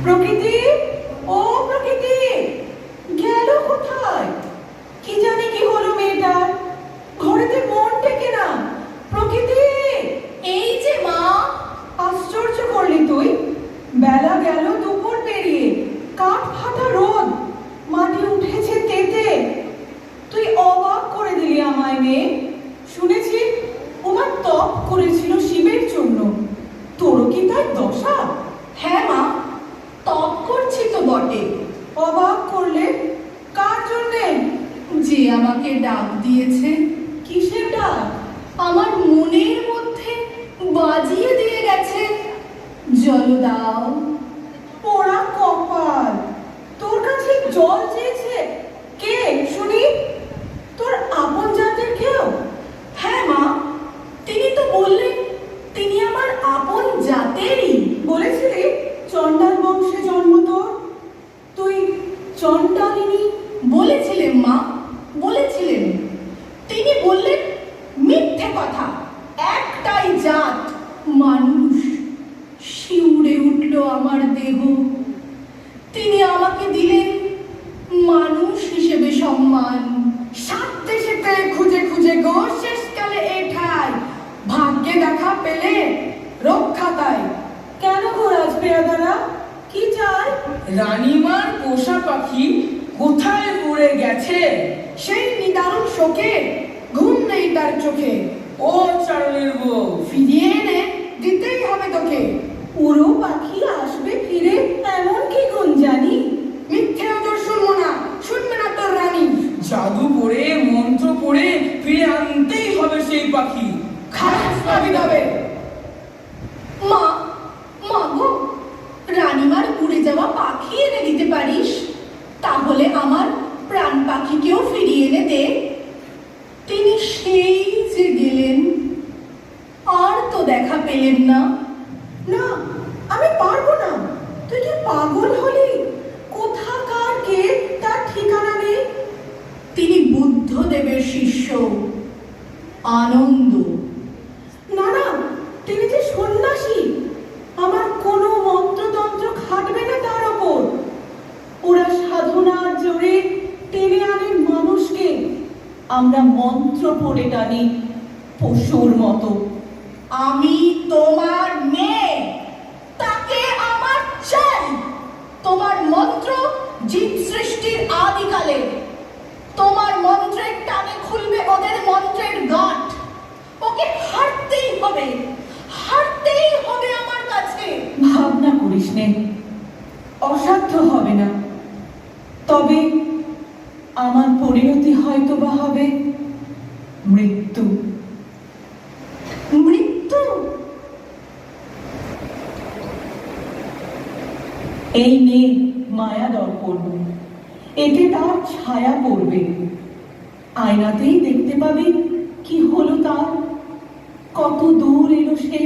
প্রকৃতি, ও প্রকৃতি, গেল কোথায়? কি জানি কি হলো মেয়েটার, ঘরেতে মন টেকে না। প্রকৃতি, এই যে মা। আশ্চর্য করলি তুই। বেলা গেল দুপুর পেরিয়ে, কাঠ ফাটা রোদ, মাটি উঠেছে তেতে। তুই অবাক করে দিলি আমায় মেয়ে। শুনেছি ওমা তপ করেছিল শিবের জন্য, তোরও কি তাই দশা? হ্যাঁ মা, তপ করছি তো বটে। অবাক করলে? কার জন্যে? যে আমাকে ডাক দিয়েছে। কিসের ডাক? আমার মনের মধ্যে বাজিয়ে দিয়ে গেছে, জল দাও। পোড়া কপাল, তোর কাছে জল চেয়েছে কে শুনি? তোর আপন জাতের কেউ? হ্যাঁ মা, তিনি তো বললেন তিনি আমার আপন জাতেরই। বলেছিলি চণ্ডাল বংশে জন্ম তোর, তুই চণ্ডালিনী। বলেছিলেন মা, বলেছিলেন। তিনি বললেন মিথ্যে কথা, একটাই জাত মানুষ। শিউরে উঠল আমার দেহ। তিনি আমাকে দিলেন মানুষ হিসেবে সম্মান। সাত দেশেতে খুঁজে খুঁজে গো শেষকালে এ ঠাই, ভাগ্যে দেখা পেলে রক্ষা তাই। কেন গো রাজপেয়াদারা, কি চায়? রানীমার পোষা পাখি কোথায় উড়ে গেছে? সেই নিদারুণ শোকে ঘুম নেই তার চোখে। ও চারুলের বউ, ফিরিয়ে এনে দিতেই হবে তোকে। উড়ো পাখি আসবে ফিরে, এমন কি গুণ জানি? মিথ্যে নজর শুনবো না, শুনবে না তোর রানী। জাদু পড়ে মন্ত্র পড়ে ফিরে আনতেই হবে সেই পাখি। খারাপ পাবি তবে। মা, মা গো, রানীমার উড়ে যাওয়া পাখি এনে দিতে পারিস? তাহলে আমার প্রাণ পাখিকেও ফিরিয়ে এনে দে। তিনি সেই যে গেলেন, আর তো দেখা পেলেন না। না, আমি পারবো না। তুই কি পাগল হলি? কোথাকার কে তার ঠিকানা নেই। তিনি বুদ্ধদেবের শিষ্য আনন্দ। না না, তিনি যে সন্ন্যাসী। আমার কোনো মন্ত্রতন্ত্র খাটবে না তার ওপর। ওরা সাধনার জোরে টেনে আনেন মানুষকে, আমরা মন্ত্র পড়ে টানি পশুর মতো। আমি তোমার মেয়ে, তাকে আমার চাই। তোমার মন্ত্র জীব সৃষ্টির আদিকালে। তোমার মন্ত্রের টানে খুলবে ওদের মন্ত্রের গাঁট। ওকে হারতেই হবে, হারতেই হবে আমার কাছে। ভাবনা করিস নে, অসাধ্য হবে না। তবে আমার পরিণতি হয়তো বা হবে মৃত্যু। মৃত্যু? এই নে মায়া দর্পণ, এতে তার ছায়া পড়বে। আয়নাতেই দেখতে পাবি কি হলো তার, কত দূর এলো সে।